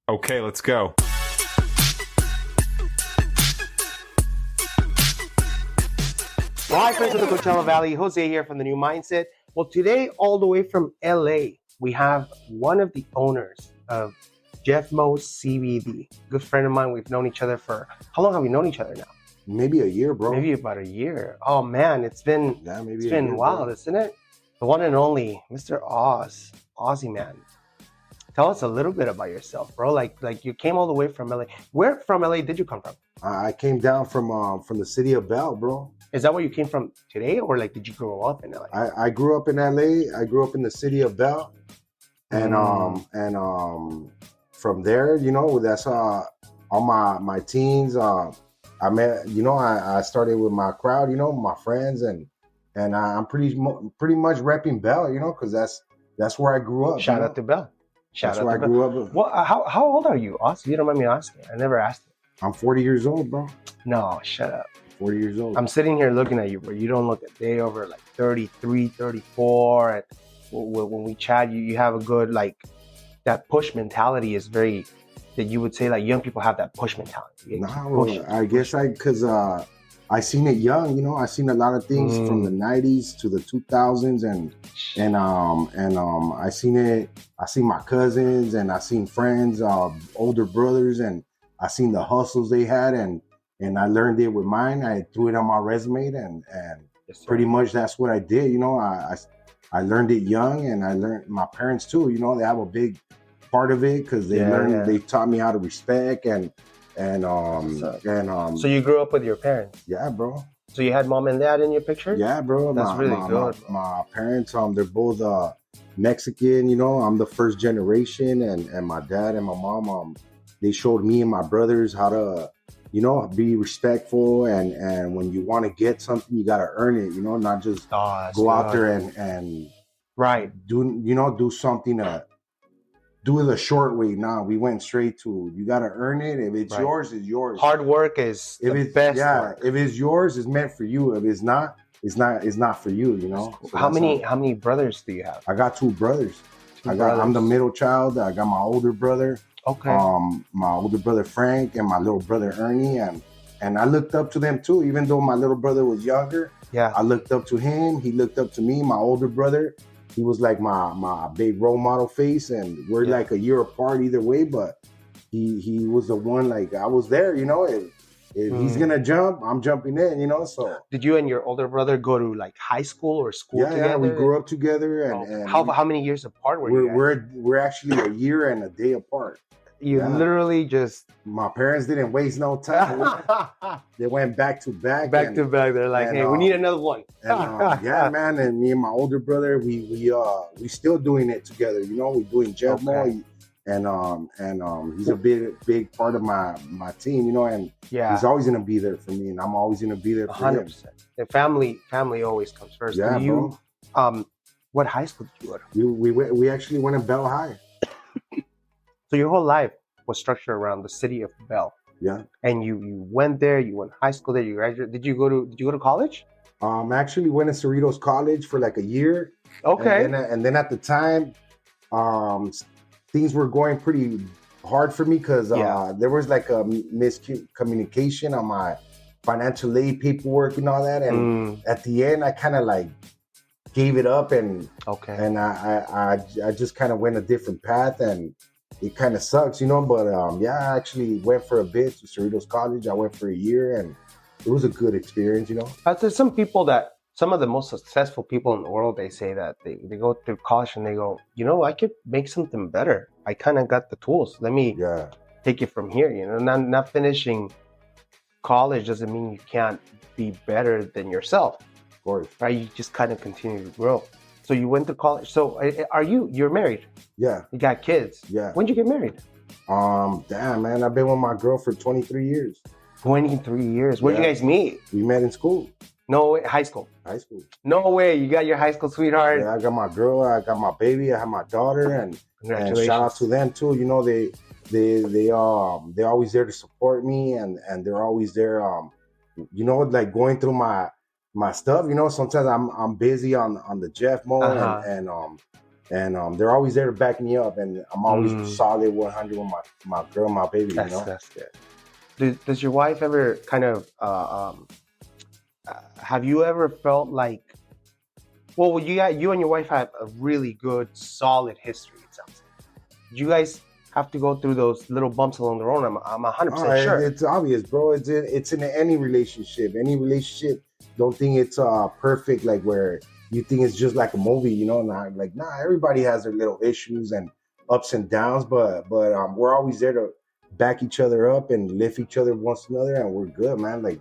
Okay, let's go. Well, hi, friends of the Coachella Valley. Jose here from the New Mindset. Well, today, all the way from LA, we have one of the owners of JeFMO CBD. Good friend of mine. We've known each other for how long have we known each other now? Maybe a year, bro. Maybe about a year. Oh man, it's been wild, isn't it? The one and only Mr. Ozzy man. Tell us a little bit about yourself, bro. Like you came all the way from LA. Where from LA did you come from? I came down from the city of Bell, bro. Is that where you came from today, or like did you grow up in LA? I grew up in LA. I grew up in the city of Bell, and from there, that's all my teens. I met, I started with my crowd, my friends, and I'm pretty much repping Bell, because that's where I grew up. Shout out to Bell. That's where I grew up. Well, how old are you, Ozzy? You don't mind me asking. I never asked you. I'm 40 years old, bro. No, shut up. 40 years old. I'm sitting here looking at you, bro. You don't look a day over like 33, 34. And when we chat, you have a good, like, that push mentality is very, that you would say, like, young people have that push mentality. I guess because I seen it young, I seen a lot of things from the 90s to the 2000s, and I seen my cousins, and I seen friends, older brothers, and I seen the hustles they had, and I learned it with mine. I threw it on my resume, and Yes, pretty much that's what I did. I learned it young, and I learned my parents too. They have a big part of it because they taught me how to respect and so you grew up with your parents? Yeah, bro. So you had mom and dad in your picture? Yeah, bro. That's really good. My parents, they're both Mexican. I'm the first generation, and my dad and my mom, they showed me and my brothers how to, be respectful, and when you want to get something, you gotta earn it. Not just go out there and right do something to do it the short way. Nah, we went straight to you gotta earn it. If it's yours, it's yours. Hard work is the best work. If it's yours, it's meant for you. If it's not, it's not for you. So how many brothers do you have? I got two brothers. I'm the middle child. I got my older brother. Okay. My older brother Frank and my little brother Ernie, and I looked up to them too. Even though my little brother was younger, I looked up to him. He looked up to me. My older brother, he was like my big role model face, and we're like a year apart either way. But he was the one, like I was there. If he's gonna jump, I'm jumping in. So did you and your older brother go to like high school or school together? Yeah, we grew up together. And how many years apart were you guys? We're actually a year and a day apart. You literally just... My parents didn't waste no time. They went back to back. To back. They're like, hey, we need another one. Yeah, man. And me and my older brother, we still doing it together. We're doing JeFMO, and he's a big part of my team. And he's always gonna be there for me, and I'm always gonna be there for 100%. Him. And family always comes first. Yeah, you, what high school did you go to? We actually went to Bell High. So your whole life was structured around the city of Bell. Yeah. And you went there, you went to high school there, you graduated. Did you go to college? Actually went to Cerritos College for like a year. Okay. And then at the time, things were going pretty hard for me because there was like a miscommunication on my financial aid paperwork and all that. And at the end, I kind of like gave it up, and I just kind of went a different path, and it kind of sucks, but I actually went for a bit to Cerritos College. I went for a year, and it was a good experience, There's some people some of the most successful people in the world, they say that they go through college and they go, I could make something better. I kind of got the tools. Let me take it from here, not finishing college doesn't mean you can't be better than yourself. Of course. Right? You just kind of continue to grow. So you went to college. So you're married? Yeah. You got kids? Yeah. When'd you get married? Damn, man, I've been with my girl for 23 years. 23 years. Where'd you guys meet? We met in school. No way. High school? High school. No way. You got your high school sweetheart? Yeah, I got my girl. I got my baby. I have my daughter. And congratulations. Shout out to them too. They're always there to support me, and they're always there, like going through my stuff. Sometimes I'm busy on the JeFMO, and they're always there to back me up, and I'm always solid 100 with my girl, my baby. That's good. Does your wife ever kind of have you ever felt like, well, you and your wife have a really good, solid history, it sounds like. Do you guys have to go through those little bumps along the road? I'm 100% sure. It's obvious, bro. It's in any relationship. Any relationship, don't think it's perfect, like where you think it's just like a movie, you know? Nah, everybody has their little issues and ups and downs, but we're always there to back each other up and lift each other once another, and we're good, man. Like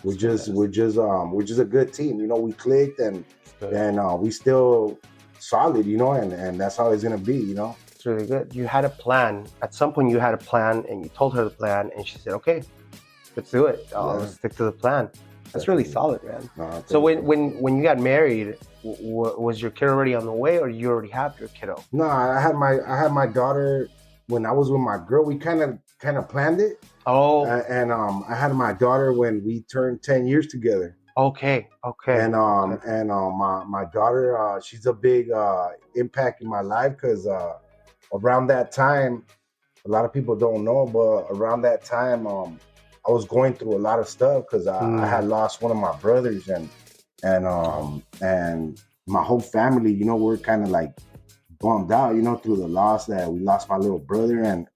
we're just a good team, you know. We clicked and we still solid, you know, and that's how it's gonna be, you know. It's really good. You had a plan. At some point you had a plan and you told her the plan and she said, okay, let's do it. Let's stick to the plan. That's really solid, man. No, so when you got married, was your kid already on the way, or you already have your kiddo? No, I had my daughter when I was with my girl. We kind of planned it. Oh. And I had my daughter when we turned 10 years together. Okay. And my daughter, she's a big impact in my life, because around that time, a lot of people don't know, but around that time, I was going through a lot of stuff, because I had lost one of my brothers, and my whole family, you know, we're kind of like bummed out, you know, through the loss that we lost my little brother, and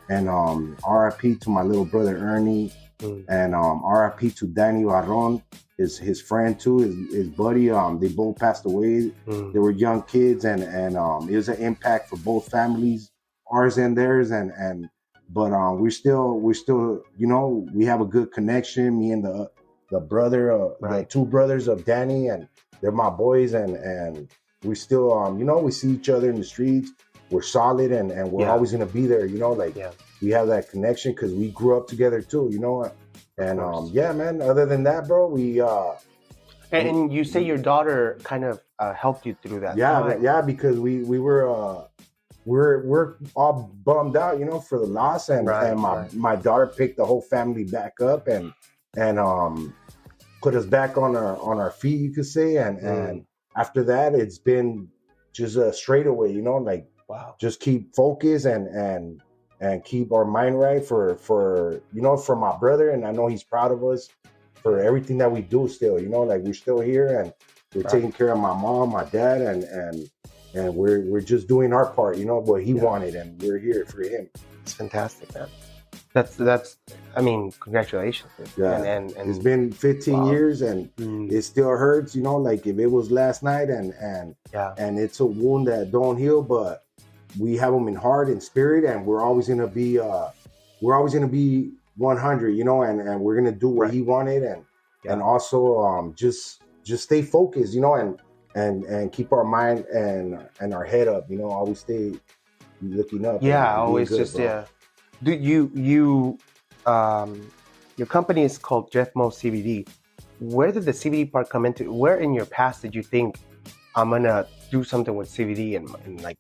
RIP to my little brother Ernie, and RIP to Danny Barron, his friend too, his buddy. They both passed away. They were young kids, and it was an impact for both families, ours and theirs, but we're still, you know, we have a good connection. Me and the brother, the two brothers of Danny, and they're my boys, and we still, you know, we see each other in the streets. We're solid, and we're always gonna be there, you know. Like we have that connection because we grew up together too, you know. And yeah, man. Other than that, bro, we and you say your daughter kind of helped you through that. Yeah, because we were we're all bummed out, you know, for the loss, and my daughter picked the whole family back up and put us back on our feet, you could say, and after that, it's been just a straightaway, you know, like just keep focused and keep our mind right for you know, for my brother, and I know he's proud of us for everything that we do still, you know, like we're still here and we're taking care of my mom, my dad, and we're just doing our part, you know, what he wanted, and we're here for him. It's fantastic, man. That's I mean, congratulations. Yeah, and it's been 15 years, and it still hurts, you know, like if it was last night, and it's a wound that don't heal, but we have them in heart and spirit, and we're always gonna be 100, you know, and we're gonna do what he wanted, and also just stay focused, you know, and keep our mind and our head up, you know, always stay looking up. Yeah, always good, just bro. Do you your company is called JeFMO CBD. Where did the CBD part come into? Where in your past did you think I'm gonna do something with CBD, and like,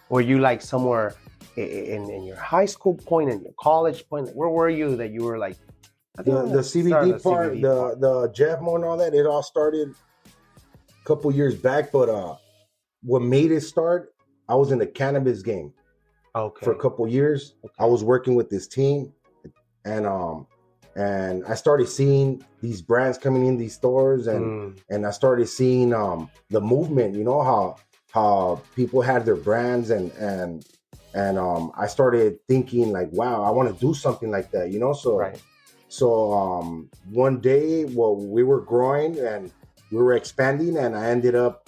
were you like somewhere in your high school point, in your college point? Where were you that you were like, the CBD part, the JeFMO and all that? It all started a couple years back, but what made it start? I was in the cannabis game. For a couple years. I was working with this team, and I started seeing these brands coming in these stores, and I started seeing the movement, you know, how people had their brands, and I started thinking like, wow, I want to do something like that, you know. So one day, well, we were growing and we were expanding, and I ended up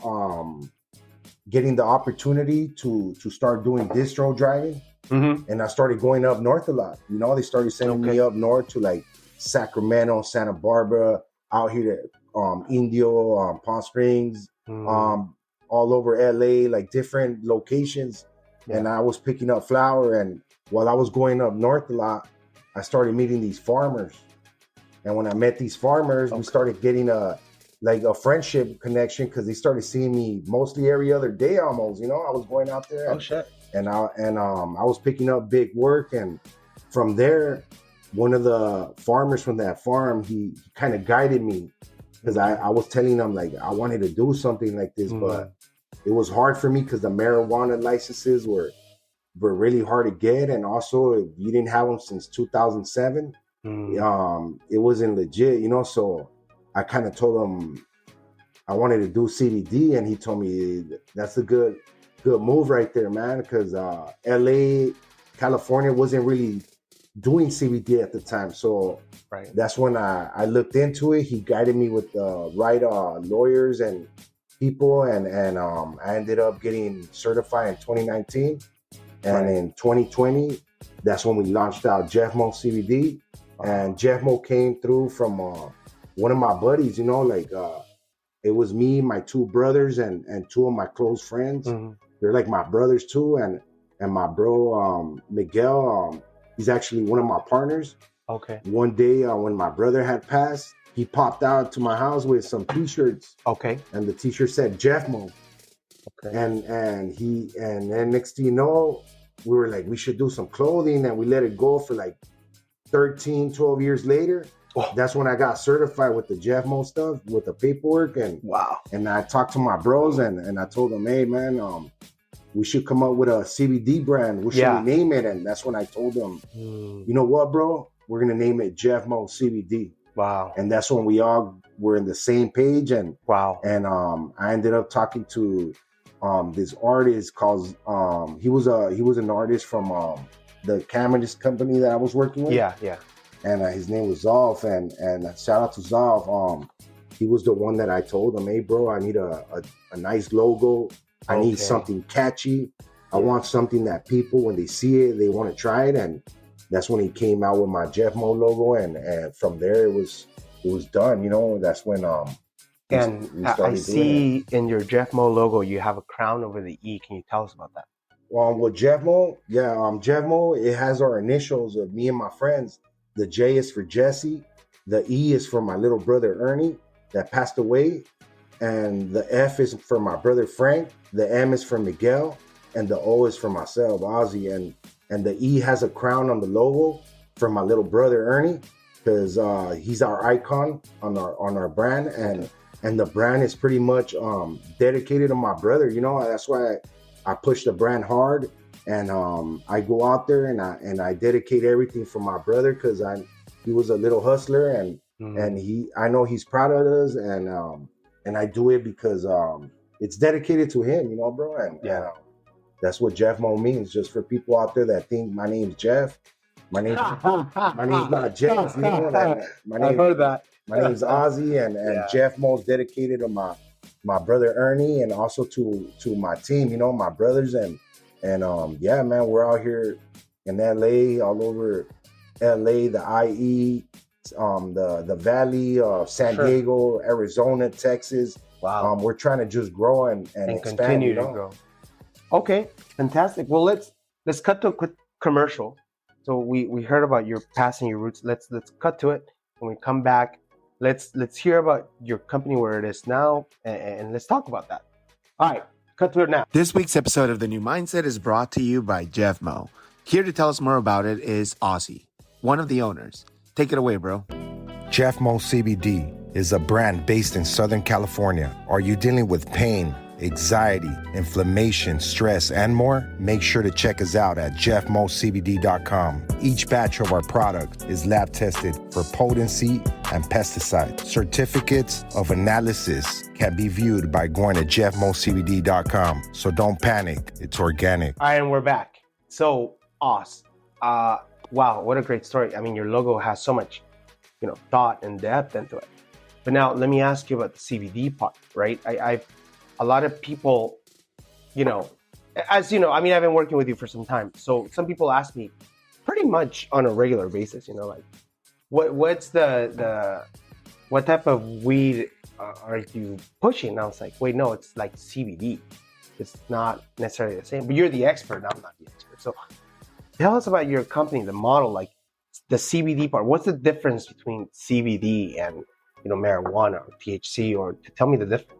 getting the opportunity to start doing distro driving. And I started going up north a lot. You know, they started sending me up north to like Sacramento, Santa Barbara, out here to Indio, Palm Springs, all over LA, like different locations. And I was picking up flower. And while I was going up north a lot, I started meeting these farmers. And when I met these farmers, we started getting a friendship connection, because they started seeing me mostly every other day almost, you know. I was going out there and I was picking up big work, and from there, one of the farmers from that farm, he kind of guided me, because I was telling him like I wanted to do something like this, but it was hard for me because the marijuana licenses were really hard to get, and also if you didn't have them since 2007, it wasn't legit, you know. So I kind of told him I wanted to do CBD, and he told me that's a good move right there, man, because LA, California wasn't really doing CBD at the time. So that's when I looked into it. He guided me with the right lawyers and people, and I ended up getting certified in 2019. And in 2020, that's when we launched out JeFMO CBD. And JeFMO came through from one of my buddies, you know, like it was me, my two brothers, and two of my close friends. They're like my brothers too. And my bro, Miguel, he's actually one of my partners. Okay. One day when my brother had passed, he popped out to my house with some t-shirts. Okay. And the t-shirt said JeFMO. Okay. And then next thing you know, we were like, we should do some clothing, and we let it go for like 13, 12 years later. Oh. That's when I got certified with the JeFMO stuff, with the paperwork. And and I talked to my bros, and I told them, hey man, we should come up with a CBD brand. What should we name it? And that's when I told them, you know what, bro? We're gonna name it JeFMO CBD. Wow. And that's when we all were in the same page. And and I ended up talking to this artist called he was an artist from the cannabis company that I was working with. And his name was Zolf, and shout out to Zolf. He was the one that I told him, hey bro, I need a nice logo. I need something catchy. I want something that people, when they see it, they want to try it. And that's when he came out with my JeFMO logo, and from there it was done, you know. That's when and I see in your JeFMO logo you have a crown over the E. Can you tell us about that? With JeFMO, JeFMO, it has our initials of me and my friends. The J is for Jesse, the E is for my little brother Ernie that passed away, and the F is for my brother Frank, the M is for Miguel, and the O is for myself, Ozzy, and the E has a crown on the logo for my little brother Ernie, because he's our icon on our brand, and the brand is pretty much dedicated to my brother. You know, that's why I push the brand hard, and I go out there and I dedicate everything for my brother, because he was a little hustler, and I know he's proud of us, and I do it because it's dedicated to him, you know, bro. And that's what JeFMO means. Just for people out there that think my name's Jeff, my name's not Jeff. You know, I've heard that. My name's Ozzy, and JeFMO is dedicated to my brother Ernie, and also to my team, you know, my brothers, and yeah, man, we're out here in LA, all over LA, the IE, the Valley, San Diego, Arizona, Texas. Wow. We're trying to just grow and expand, continue to grow. Okay, fantastic. Well, let's cut to a quick commercial. So we heard about your passing your roots. Let's cut to it. When we come back, let's hear about your company, where it is now, and let's talk about that. All right, cut to it now. This week's episode of The New Mindset is brought to you by JeFMO. Here to tell us more about it is Ozzy, one of the owners. Take it away, bro. JeFMO CBD is a brand based in Southern California. Are you dealing with pain, anxiety, inflammation, stress, and more? Make sure to check us out at JeFMOCBD.com. Each batch of our product is lab tested for potency and pesticide. Certificates of analysis can be viewed by going to JeFMOCBD.com. So don't panic, it's organic. All right, and we're back. So, Oz, wow, what a great story. I mean, your logo has so much, you know, thought and depth into it. But now let me ask you about the CBD part, right? A lot of people, you know, as you know, I mean, I've been working with you for some time. So some people ask me pretty much on a regular basis, you know, like, what's what type of weed are you pushing? And I was like, wait, no, it's like CBD. It's not necessarily the same, but you're the expert. I'm not the expert. So tell us about your company, the model, like the CBD part. What's the difference between CBD and, you know, marijuana or THC, or tell me the difference.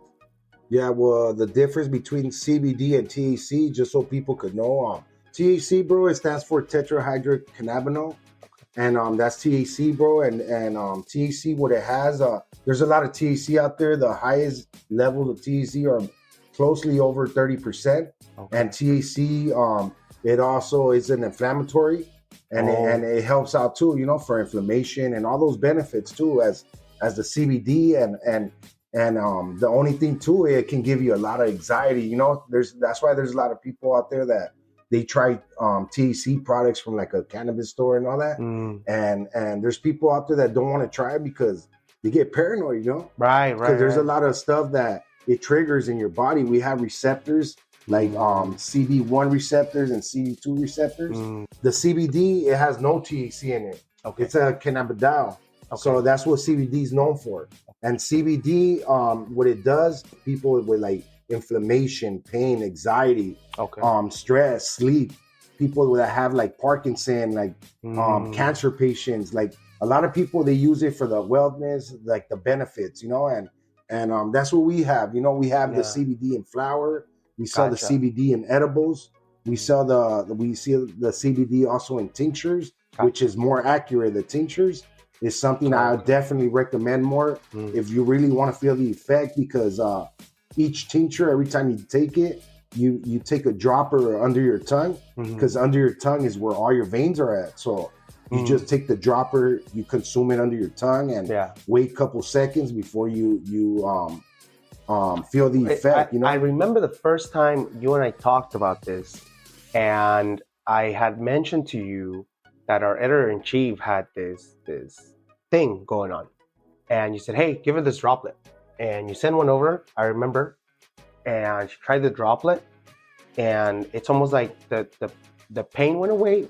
Yeah, well, the difference between CBD and THC, just so people could know, THC, bro, it stands for tetrahydrocannabinol, and that's THC, bro, and THC, what it has, there's a lot of THC out there. The highest level of THC are closely over 30%. Okay. And THC, it also is an inflammatory, and it helps out too, for inflammation and all those benefits too, as the CBD and the only thing too, it can give you a lot of anxiety. That's why there's a lot of people out there that they try THC products from like a cannabis store and all that, and there's people out there that don't want to try it because they get paranoid, Right. Because there's a lot of stuff that it triggers in your body. We have receptors like CB1 receptors and CB2 receptors. The CBD, it has no THC in it. Okay. It's a cannabidiol. Okay. So that's what CBD is known for. And CBD, what it does, people with like inflammation, pain, anxiety, stress, sleep, people that have like Parkinson, like cancer patients, like a lot of people, they use it for the wellness, like the benefits, and that's what we have. We have the CBD in flower. We sell the CBD in edibles. We sell the CBD also in tinctures, which is more accurate. The tinctures is something I definitely recommend more if you really want to feel the effect, because each tincture, every time you take it, you take a dropper under your tongue, because under your tongue is where all your veins are at. So you just take the dropper, you consume it under your tongue, and wait a couple seconds before you feel the effect. I remember the first time you and I talked about this, and I had mentioned to you that our editor-in-chief had this thing going on, and you said, "Hey, give her this droplet," and you sent one over. I remember, and she tried the droplet, and it's almost like the pain went away,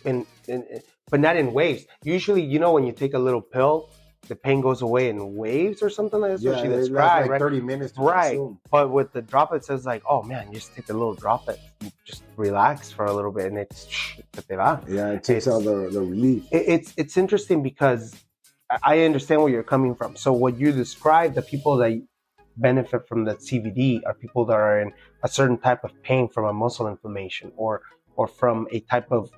but not in waves. Usually, when you take a little pill, the pain goes away in waves or something like that. That's what she described, like right? 30 minutes to right. consume. But with the droplet, it says like, oh man, you just take a little droplet, you just relax for a little bit, and it takes out the relief. It's interesting because I understand where you're coming from. So what you described, the people that benefit from the CBD are people that are in a certain type of pain from a muscle inflammation or from a type of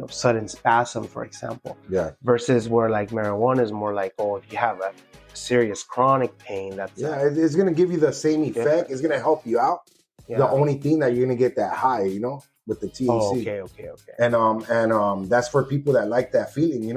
sudden spasm, for example. Yeah. Versus where like marijuana is more like, if you have a serious chronic pain, it's gonna give you the same effect. It's gonna help you out. Yeah. The only thing that you're gonna get that high, with the THC. Oh, okay. And that's for people that like that feeling,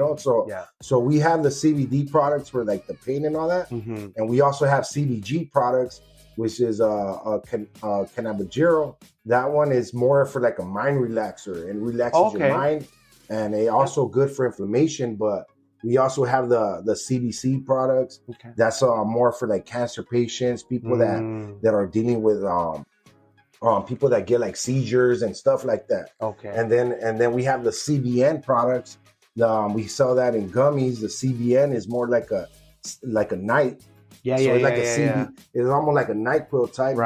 So we have the CBD products for like the pain and all that, and we also have CBG products, which is cannabidiol. That one is more for like a mind relaxer and relaxes your mind, and it also good for inflammation. But we also have the CBC products. Okay. That's more for like cancer patients, people that are dealing with people that get like seizures and stuff like that. Okay. And then we have the CBN products. We sell that in gummies. The CBN is more like a night. It's almost like a NyQuil type,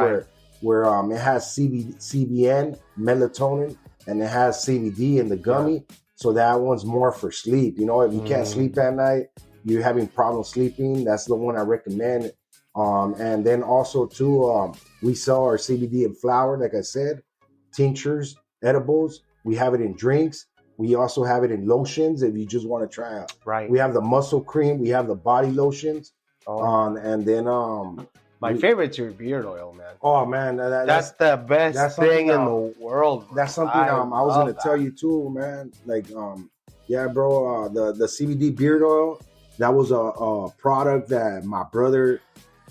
where it has CBN, melatonin, and it has CBD in the gummy. Yeah. So that one's more for sleep. If you can't sleep at night, you're having problems sleeping, that's the one I recommend. And then also too, we sell our CBD in flower, like I said, tinctures, edibles. We have it in drinks. We also have it in lotions if you just want to try out. Right. We have the muscle cream. We have the body lotions. And then my favorite's your beard oil, man. Oh man, that's the best thing in the world. Bro. That's something I was gonna tell you too, man. Like bro, the CBD beard oil, that was a product that my brother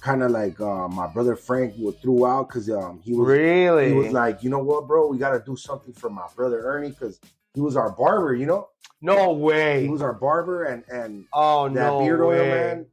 kind of like my brother Frank threw out, because he was like, you know what, bro, we gotta do something for my brother Ernie, because he was our barber, No way. He was our barber, and that beard oil, man,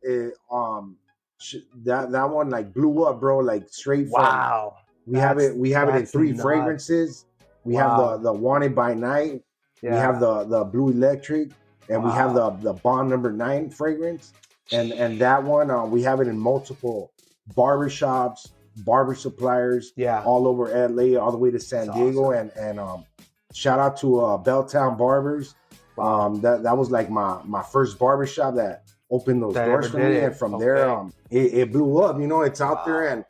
that one like blew up, bro, like straight from. Wow. We have it in 3 fragrances. We have the Wanted by Night. Yeah. We have the Blue Electric, and we have the Bond number 9 fragrance. And that one, we have it in multiple barbershops, barber suppliers, all over LA, all the way to San Diego. Awesome. And shout out to Belltown Barbers. That was like my first barbershop that opened those doors for me. And from there, it blew up. It's out there.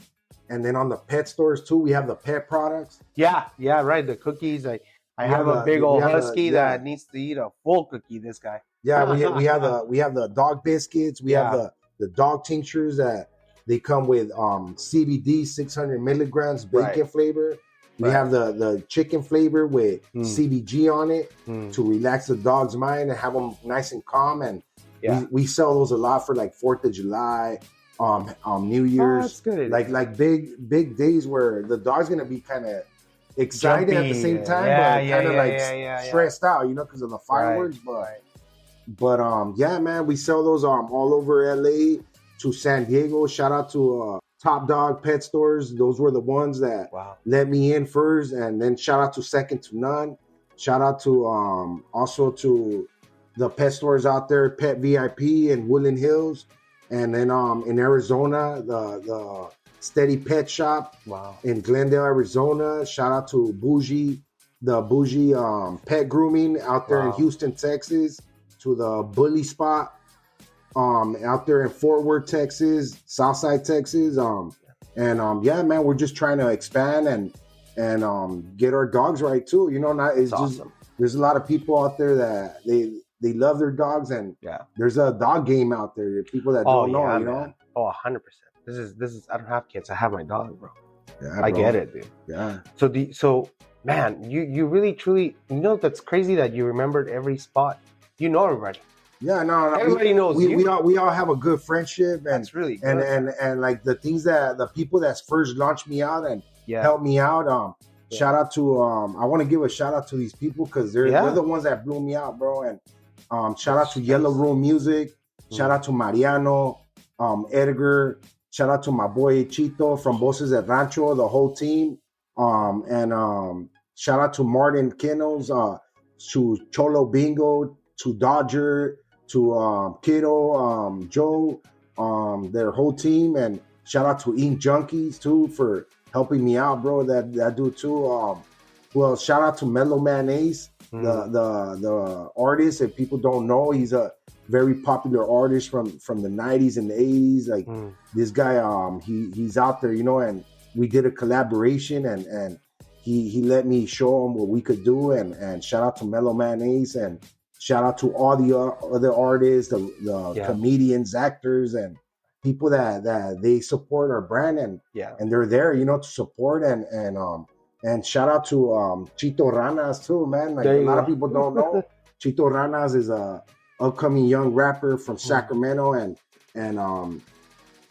And then on the pet stores too, we have the pet products. Yeah, right. The cookies. I have a big old husky that needs to eat a full cookie. This guy. Yeah, we have the dog biscuits. We have the dog tinctures that They come with CBD 600 milligrams bacon flavor. We have the chicken flavor with CBG on it to relax the dog's mind and have them nice and calm. And we sell those a lot for like 4th of July, New Year's, that's good. like big days where the dog's gonna be kind of excited Jumpy, at the same time, but kind of stressed out, because of the fireworks. But yeah, man, we sell those all over LA to San Diego. Shout out to Top Dog Pet Stores. Those were the ones that let me in first, and then shout out to Second to None. Shout out to also to the pet stores out there, Pet VIP in Woodland Hills, and then in Arizona, the Steady Pet Shop in Glendale, Arizona. Shout out to Bougie Pet Grooming out there in Houston, Texas, to the Bully Spot out there in Fort Worth, Texas, Southside, Texas. Yeah, man, we're just trying to expand and get our dogs right too. It's awesome. There's a lot of people out there that they love their dogs, and there's a dog game out there. People that don't know, man. Oh, 100%. This is. I don't have kids. I have my dog, bro. Yeah, I get it, dude. Yeah. So man, you really truly, that's crazy that you remembered every spot. You know everybody. Yeah, no. Everybody knows you. We all have a good friendship, and that's really good. And like the things that the people that first launched me out and helped me out. Shout out to I want to give a shout out to these people because they're the ones that blew me out, bro. And shout out to Yellow Room Music. Shout out to Mariano, Edgar. Shout out to my boy Chito from Voces del Rancho, the whole team. And shout out to Martin Kennels, to Cholo Bingo, to Dodger, to Kiddo, Joe, their whole team. And shout out to Ink Junkies too for helping me out, bro. That dude too. Well, shout out to Mellow Man Ace, the artist. If people don't know, he's a very popular artist from the 90s and the 80s. Like this guy, he's out there, and we did a collaboration, and he let me show him what we could do. And shout out to Mellow Man Ace, and shout out to all the other artists, the comedians, actors, and people that they support our brand, and they're there, to support, and shout out to Chito Ranas too, man. Like a lot of people don't know, Chito Ranas is a upcoming young rapper from Sacramento, and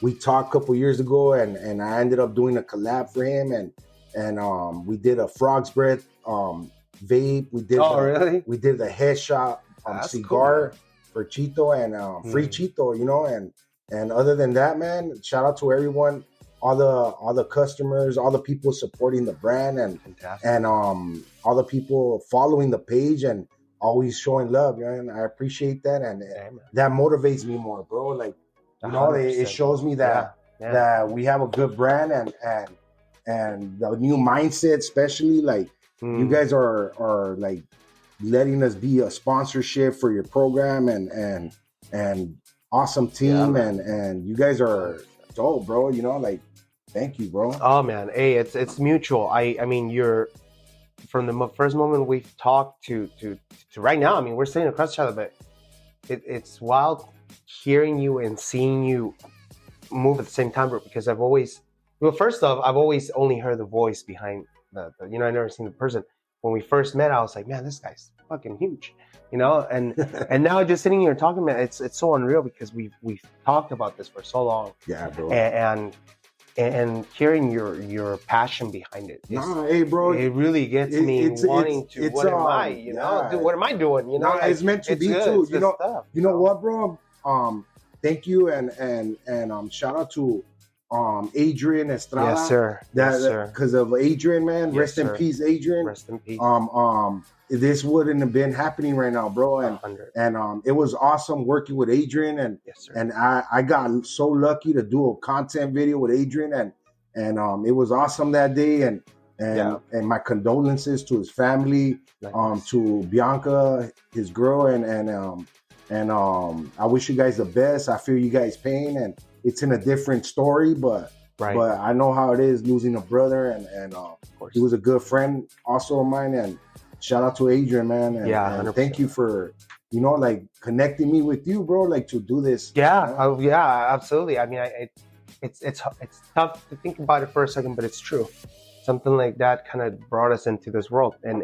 we talked a couple years ago, and I ended up doing a collab for him, and we did a Frog's Breath vape. We did really? We did the headshot cigar for Chito, and free Chito, and other than that, man, shout out to everyone, all the customers, all the people supporting the brand, and all the people following the page and always showing love, man. I appreciate that, and that motivates me more, bro. Like, it shows me that we have a good brand, and the new mindset, especially like you guys are like letting us be a sponsorship for your program, and awesome team, and you guys are dope, bro. Like, thank you, bro. Oh man, hey, it's mutual. I mean, you're from the first moment we've talked to right now. I mean, we're sitting across each other, but it's wild hearing you and seeing you move at the same time, bro. Because I've always only heard the voice behind the I've never seen the person. When we first met, I was like, man, this guy's fucking huge, and now just sitting here talking, man, it's so unreal because we've talked about this for so long. Yeah, bro. And hearing your passion behind it. Hey, bro. It really gets me wanting to. What am I? What am I doing? It's meant to be too. You know what, bro? Thank you, and shout out to Adrian Estrada. Yes, sir. Yes, sir. Because of Adrian, man. Yes, rest in peace, Adrian. Rest in peace. This wouldn't have been happening right now, bro. And it was awesome working with Adrian, and and I got so lucky to do a content video with Adrian, and it was awesome that day, and my condolences to his family, to Bianca, his girl, and I wish you guys the best. I feel you guys' pain, and it's in a different story, but I know how it is losing a brother, and he was a good friend also of mine, and shout out to Adrian, man. And thank you for, like connecting me with you, bro, like to do this. Yeah, absolutely. I mean, it's tough to think about it for a second, but it's true. Something like that kind of brought us into this world, and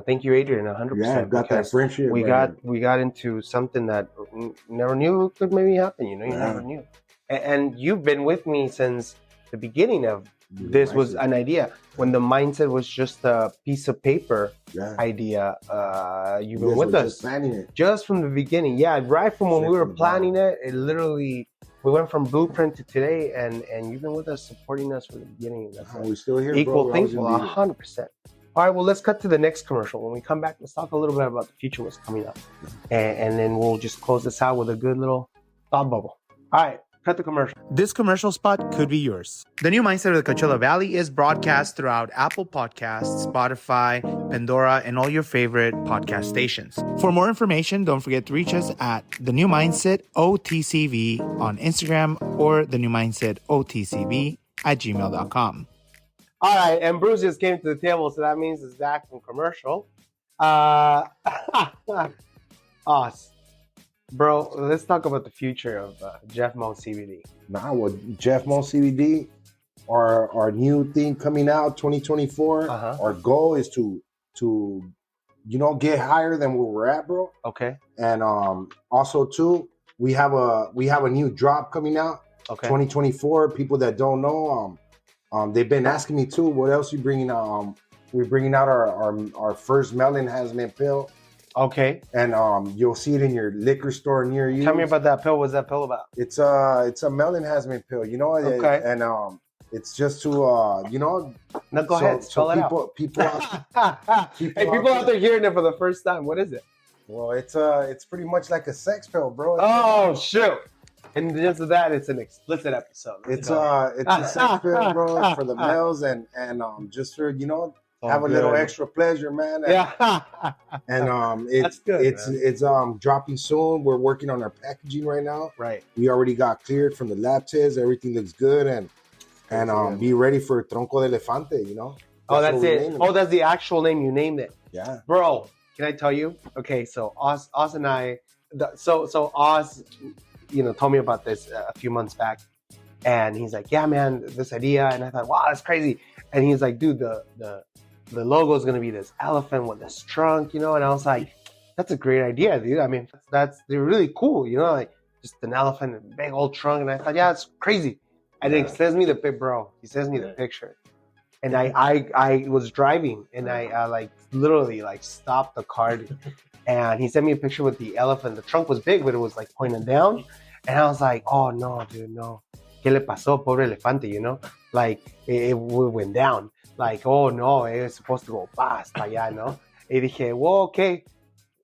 thank you, Adrian, 100%. Yeah, got that friendship. We got into something that never knew could maybe happen. You never knew, and you've been with me since the beginning of this. Was an idea when the mindset was just a piece of paper idea. You've been with us just from the beginning. Yeah, right from when we were planning it. It literally. We went from blueprint to today, and you've been with us, supporting us from the beginning. That's we're still here, equal thing, 100%. All right, well, let's cut to the next commercial. When we come back, let's talk a little bit about the future, what's coming up, and then we'll just close this out with a good little thought bubble. All right, cut the commercial. This commercial spot could be yours. The New Mindset of the Coachella Valley is broadcast throughout Apple Podcasts, Spotify, Pandora, and all your favorite podcast stations. For more information, don't forget to reach us at The New Mindset OTCV on Instagram or The New Mindset OTCV at gmail.com. All right, and Bruce just came to the table, so that means it's back from commercial. Bro, let's talk about the future of JeFMO CBD. JeFMO CBD, our new thing coming out 2024. Our goal is to get higher than where we're at, bro. Okay. And also too, we have a new drop coming out. Okay. 2024. People that don't know, they've been asking me too, what else you bringing out? We're bringing out our first melon enhancement pill. Okay. And you'll see it in your liquor store near you. Tell me about that pill. What's that pill about? It's a melon enhancement pill, Okay. And it's just to No, go ahead. Spell it out. People out there hearing it for the first time. What is it? Well, it's pretty much like a sex pill, bro. Shoot. And just of that, it's an explicit episode. It's a sex pill, bro, for the males and just for have a little extra pleasure, man. And it's good. It's dropping soon. We're working on our packaging right now. Right. We already got cleared from the lab test. Everything looks good, and be ready for Tronco de Elefante. That's it. That's the actual name. You named it. Yeah. Bro, can I tell you? Okay, so Oz and I, so Oz, told me about this a few months back, and he's like, yeah, man, this idea, and I thought, wow, that's crazy. And he's like, dude, the logo is going to be this elephant with this trunk, and I was like, that's a great idea, dude. I mean, they're really cool, like just an elephant and a big old trunk. And I thought, yeah, it's crazy. And then he sends me the picture. And I was driving, and I literally stopped the car, and he sent me a picture with the elephant. The trunk was big, but it was pointing down. And I was like, oh no, dude, no. ¿Qué le pasó, pobre elefante? It went down. Oh no, it was supposed to go past allá, no? Y dije, well, okay.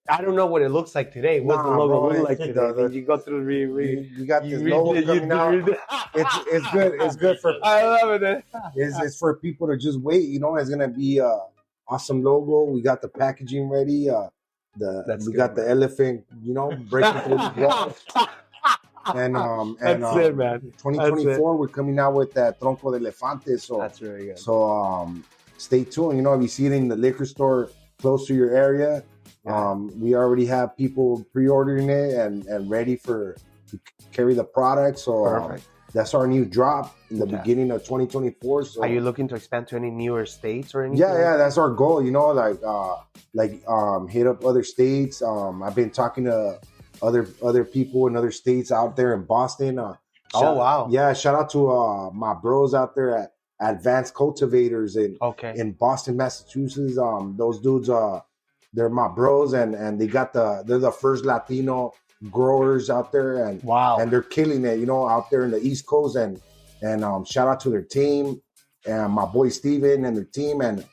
I don't know what it looks like today. What's the logo look like today? Did you go through you got this logo coming out. It's good. It's good for. I love it. It's for people to just wait. It's gonna be awesome logo. We got the packaging ready. We got the elephant. Breaking through the walls. And that's it, man. 2024, we're coming out with that Tronco de Elefante. So that's really good. So stay tuned. If you see it in the liquor store close to your area, we already have people pre-ordering it and ready to carry the product. So that's our new drop in the beginning of 2024. So are you looking to expand to any newer states or anything? Yeah, that's our goal. Hit up other states. I've been talking to other people in other states out there in Boston. Wow. Yeah, shout out to my bros out there at Advanced Cultivators in Boston, Massachusetts. Those dudes, they're my bros, and they're the first Latino growers out there, and they're killing it, out there in the East Coast, and shout out to their team and my boy Steven and their team, and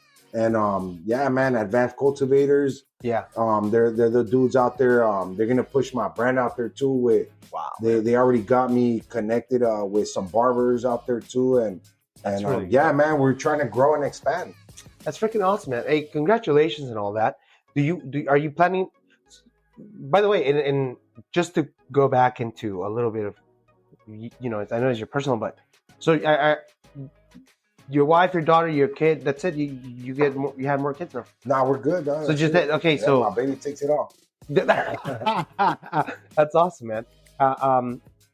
yeah, man, Advanced Cultivators. Yeah. They're the dudes out there. They're gonna push my brand out there too. They already got me connected with some barbers out there too, and really man, we're trying to grow and expand. That's freaking awesome, man. Hey, congratulations and all that. Are you planning? By the way, and just to go back into a little bit of, I know it's your personal, but so your wife, your daughter, your kid, that's it. You had more kids now. Nah, we're good, dog. So just that, okay. So my baby takes it all. That's awesome, man.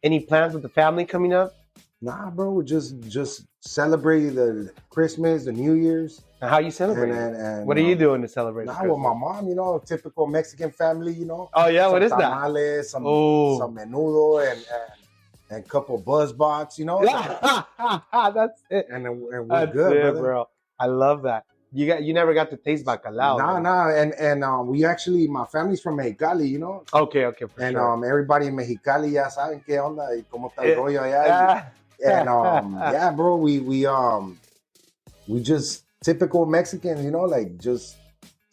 Any plans with the family coming up? Nah, bro, we just celebrate the Christmas, the New Year's. And how you celebrate? And what are you doing to celebrate? Nah, with my mom, you know, typical Mexican family, you know. Oh yeah, what is that? Tamales, some menudo, and a couple buzz box, you know. That's it. And we're That's good, it, brother. bro. I love that. You never got to taste bacalao. Nah, and we actually, my family's from Mexicali, you know. Okay, for sure. Everybody in Mexicali ya saben qué onda y cómo está el rollo allá. And yeah, bro, we just typical Mexicans, you know, like just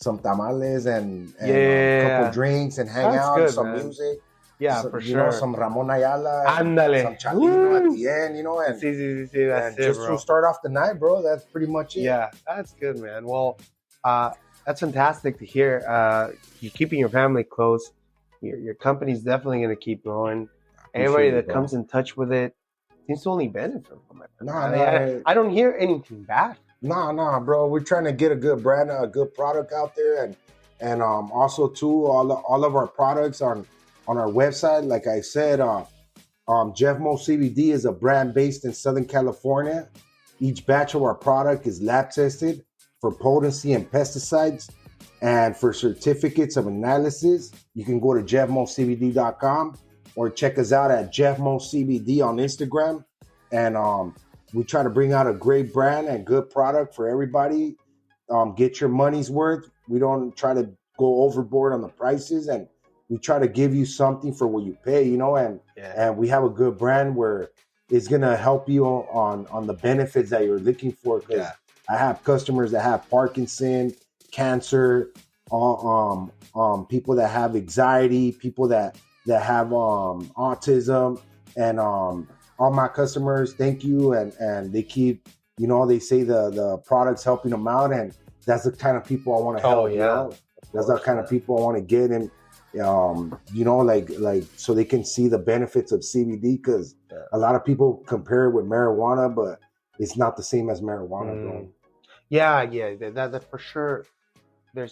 some tamales and a couple drinks and hang out, good, some music. Yeah, for you know, some Ramon Ayala, Ándale. Some Chalino at the end, you know, and sí, that's it, just bro. to start off the night, bro. That's pretty much it. Yeah, that's good, man. Well, that's fantastic to hear. You're keeping your family close. Your company's definitely going to keep growing. Everybody that comes in touch with it seems to only benefit from it. I don't hear anything bad. Nah, bro. We're trying to get a good brand, a good product out there, and also too, all of our products on our website. Like I said, JeFMO CBD is a brand based in Southern California. Each batch of our product is lab tested for potency and pesticides, and for certificates of analysis. You can go to JeFMOCBD.com or check us out at JeFMOCBD on Instagram. And we try to bring out a great brand and good product for everybody. Get your money's worth. We don't try to go overboard on the prices, and we try to give you something for what you pay, you know, and we have a good brand where it's gonna help you on the benefits that you're looking for. Because I have customers that have Parkinson, cancer, people that have anxiety, people that have autism, and all my customers, thank you, and they keep, you know, they say the product's helping them out, and that's the kind of people I want to help. You know? That's the kind of people I want to get in. You know, like so they can see the benefits of CBD, because a lot of people compare it with marijuana, but it's not the same as marijuana, bro. Yeah, that for sure. There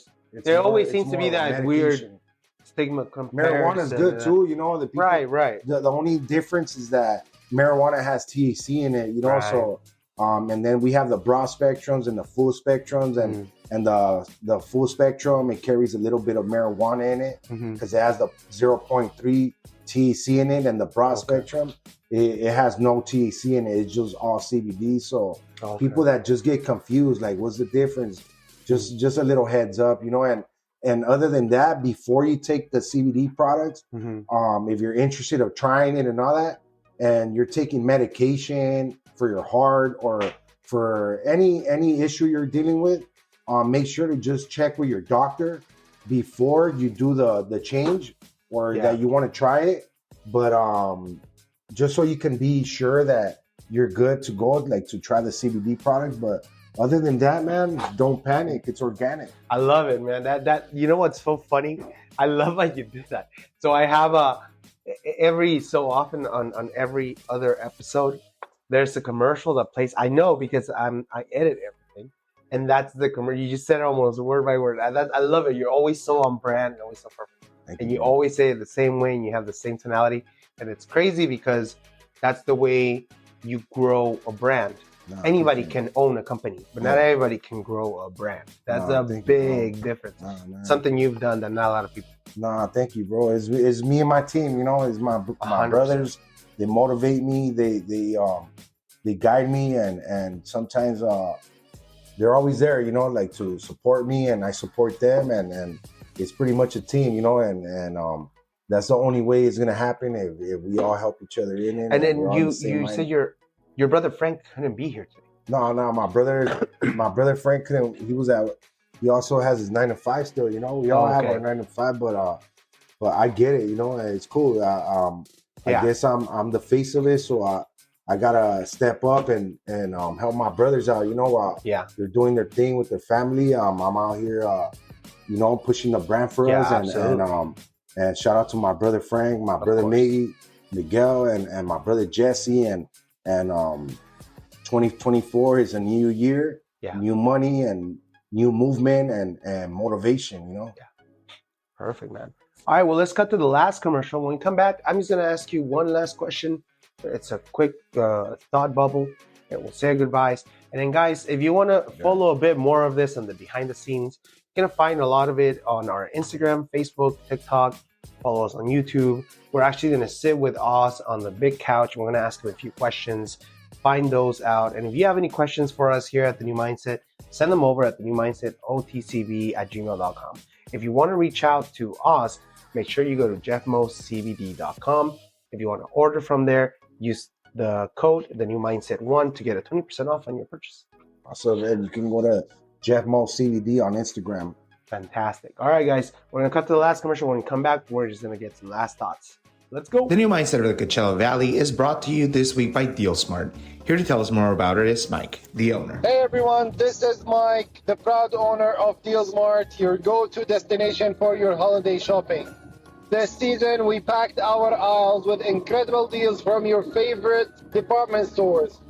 always seems to be that weird stigma comparison. Marijuana is good too, you know. The people, right. The only difference is that marijuana has THC in it, you know. So, and then we have the broad spectrums and the full spectrums, and the full spectrum, it carries a little bit of marijuana in it because it has the 0.3 THC in it, and the broad spectrum, it has no THC in it. It's just all CBD. So people that just get confused, like, what's the difference? Just a little heads up, you know. And other than that, before you take the CBD products, if you're interested of trying it and all that, and you're taking medication for your heart or for any issue you're dealing with, make sure to just check with your doctor before you do the change, or that you want to try it. But just so you can be sure that you're good to go, like to try the CBD product. But other than that, man, don't panic. It's organic. I love it, man. That you know what's so funny? I love how you did that. So I have every so often on every other episode, there's a commercial that plays. I know because I edit everything, and that's the commercial. You just said it almost word by word. I love it. You're always so on brand, always so perfect, and you always say it the same way, and you have the same tonality, and it's crazy because that's the way you grow a brand. Anybody can own a company, but not everybody can grow a brand. That's a big difference. Something you've done that not a lot of people. Thank you, bro. It's me and my team. You know, it's my brothers. They motivate me. They guide me, and sometimes they're always there. You know, like to support me, and I support them, and it's pretty much a team. You know, and that's the only way it's gonna happen if we all help each other in it. And then you said your brother Frank couldn't be here today. No, my brother Frank couldn't. He also has his 9 to 5 still. You know, we all have our 9 to 5, but I get it. You know, it's cool. I guess I'm the face of it, so I gotta step up and help my brothers out. You know, they're doing their thing with their family. I'm out here, you know, pushing the brand for us, and shout out to my brother Frank, my brother Miguel, and my brother Jesse, and 2024 is a new year, new money, and new movement and motivation, you know. Perfect, man. All right, well, let's cut to the last commercial. When we come back, I'm just going to ask you one last question. It's a quick thought bubble, and we'll say goodbyes. And then, guys, if you want to follow a bit more of this on the behind the scenes, you're going to find a lot of it on our Instagram, Facebook, TikTok. Follow us on YouTube. We're actually going to sit with Oz on the big couch. We're going to ask him a few questions, find those out. And if you have any questions for us here at The New Mindset, send them over at the new mindset otcb@gmail.com. If you want to reach out to Oz, make sure you go to JeFMOCBD.com. If you want to order from there, use the code The New Mindset 1 to get a 20% off on your purchase. Also, then you can go to JeFMOCBD on Instagram. Fantastic. All right, guys, we're going to cut to the last commercial. When we come back, we're just going to get some last thoughts. Let's go. The New Mindset of the Coachella Valley is brought to you this week by DealSmart. Here to tell us more about it is Mike, the owner. Hey everyone, this is Mike, the proud owner of DealSmart, your go-to destination for your holiday shopping. This season, we packed our aisles with incredible deals from your favorite department stores.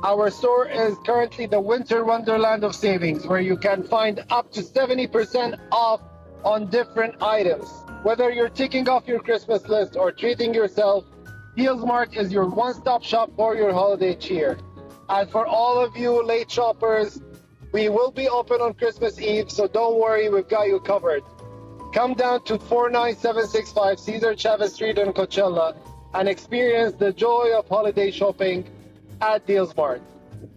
Our store is currently the winter wonderland of savings, where you can find up to 70% off on different items. Whether you're ticking off your Christmas list or treating yourself, DealSmart is your one-stop shop for your holiday cheer. And for all of you late shoppers, we will be open on Christmas Eve, so don't worry, we've got you covered. Come down to 49765 Cesar Chavez Street in Coachella and experience the joy of holiday shopping at DealSmart.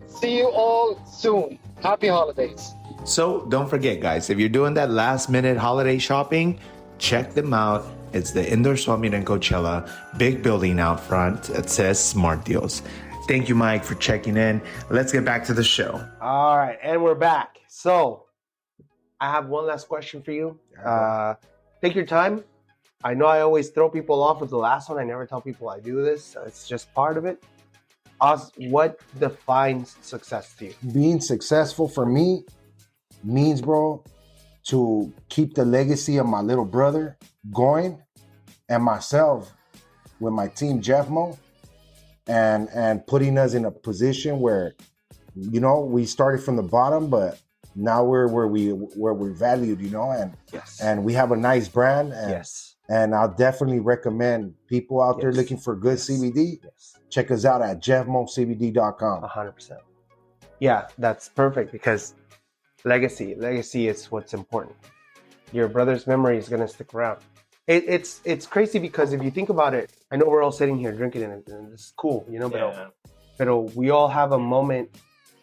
See you all soon. Happy holidays. So don't forget, guys, if you're doing that last minute holiday shopping, check them out. It's the Indoor Swap Meet in Coachella, big building out front. It says Smart Deals. Thank you, Mike, for checking in. Let's get back to the show. All right, and we're back. So I have one last question for you. Take your time. I know I always throw people off with the last one. I never tell people I do this. So it's just part of it. Oz, what defines success to you? Being successful for me means, bro, to keep the legacy of my little brother going and myself with my team JeFMO and putting us in a position where, you know, we started from the bottom, but now we're where we're valued, you know, and Yes. and we have a nice brand. And, Yes. and I'll definitely recommend people out there Yes. looking for good Yes. CBD. Yes. Check us out at JeFMOCBD.com. 100%. Yeah, that's perfect because legacy is what's important. Your brother's memory is going to stick around. It's crazy because if you think about it, I know we're all sitting here drinking it and it's cool, you know, but we all have a moment.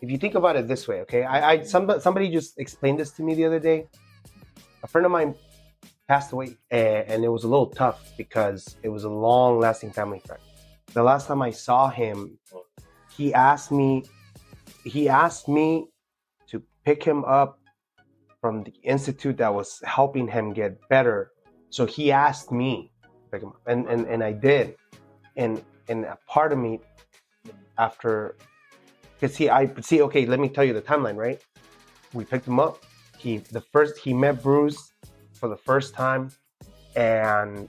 If you think about it this way, okay, somebody just explained this to me the other day. A friend of mine passed away and it was a little tough because it was a long-lasting family friend. The last time I saw him, he asked me to pick him up from the institute that was helping him get better. So he asked me to pick him up, and I did. And a part of me, after, because okay, let me tell you the timeline, right? We picked him up. He met Bruce for the first time, and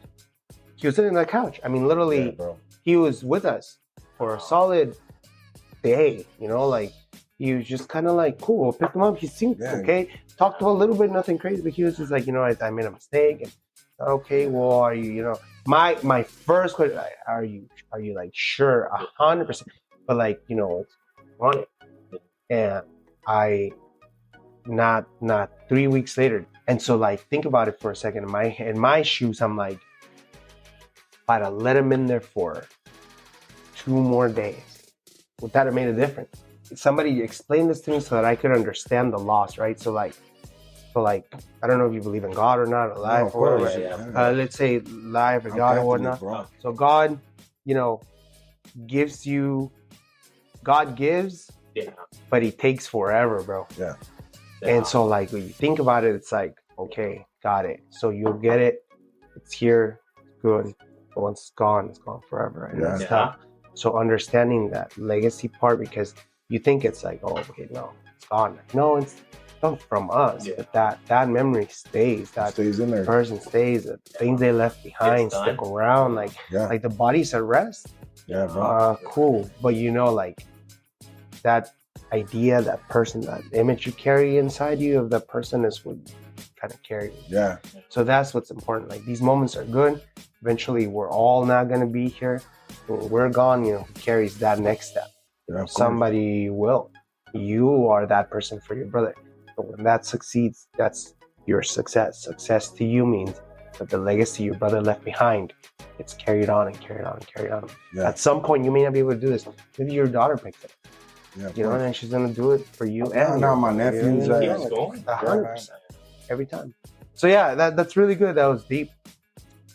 he was sitting on the couch. I mean, literally, bro. He was with us for a solid day, you know, like he was just kind of like, cool, we'll pick him up. He seemed okay. Talked to him a little bit, nothing crazy, but he was just like, you know, I made a mistake. And okay, well, are you, you know, my first question, are you like sure 100%? But like, you know, on it. And I not 3 weeks later. And so like, think about it for a second. In my shoes, I'm like, if I'd have let him in there for 2 more days, would that have made a difference? Somebody explained this to me so that I could understand the loss, right? So like, I don't know if you believe in God or not, or life, or whatever. Let's say life or God or whatnot. Bro. So God, you know, God gives, but He takes forever, bro. Yeah. And so like, when you think about it, it's like, okay, got it. So you'll get it. It's here, good. But once it's gone forever. Right? Yeah. It's tough. So understanding that legacy part, because you think it's like, oh, okay, no, it's gone. No, it's not from us, but that memory stays. That stays in there. person stays. The things they left behind stick around. Like the body's at rest. Yeah, bro. Cool. But you know, like that idea, that person, that image you carry inside you of that person is what kind of carry. Yeah. So that's what's important. Like these moments are good. Eventually, we're all not gonna be here. When we're gone, who carries that next step? Somebody will. You are that person for your brother. But when that succeeds, that's your success. Success to you means that the legacy your brother left behind, it's carried on and carried on and carried on. Yeah. At some point, you may not be able to do this. Maybe your daughter picks it. Yeah, And then she's gonna do it for you. And now my nephews. 100% every time. So yeah, that's really good. That was deep.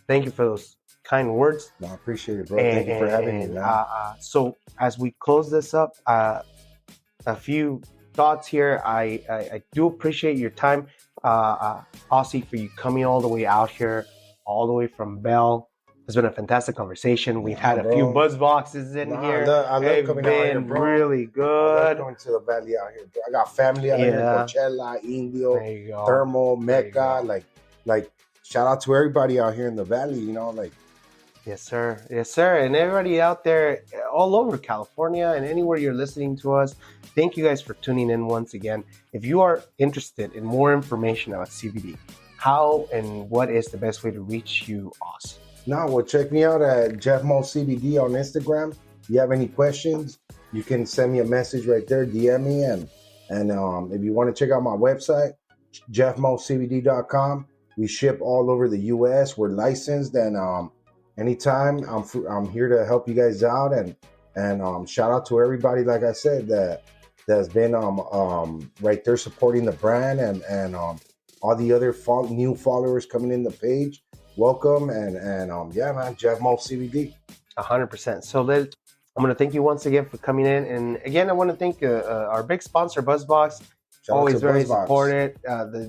Thank you for those kind words. No, I appreciate it, bro. Thank you for having me, man. So as we close this up, a few thoughts here. I do appreciate your time, Ozzy, for you coming all the way out here, all the way from Bell. It's been a fantastic conversation. We've had a few buzz boxes in here. I love coming out here, bro. Really good. I love coming to the valley out here, bro. I got family out here, Coachella, Indio, Thermal, Mecca. Like, shout out to everybody out here in the valley. Yes, sir. Yes, sir. And everybody out there all over California and anywhere you're listening to us, thank you guys for tuning in once again. If you are interested in more information about CBD, how and what is the best way to reach you, Oz? Well, check me out at JeFMOCBD on Instagram. If you have any questions, you can send me a message right there, DM me. And if you want to check out my website, JeFMOCBD.com. We ship all over the U.S. We're licensed, and anytime I'm here to help you guys out. And shout out to everybody, like I said, that's been right there supporting the brand, and all the other new followers coming in the page. Welcome, and yeah, man, JeFMO CBD. 100%. So I'm going to thank you once again for coming in, and again, I want to thank our big sponsor, BuzzBox. Always very supported.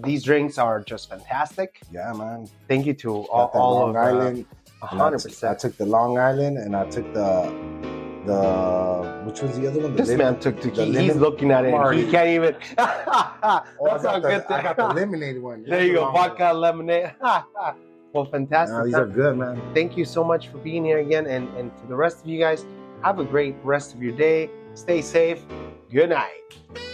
These drinks are just fantastic. Yeah, man. Thank you to all of Island. 100%. I took the Long Island, and I took the which was the other one? This man took he's looking at it. He can't even. That's how good. I got the lemonade one. There you go, vodka lemonade. Well, fantastic. These are good, man. Thank you so much for being here again, and to the rest of you guys, have a great rest of your day. Stay safe. Good night.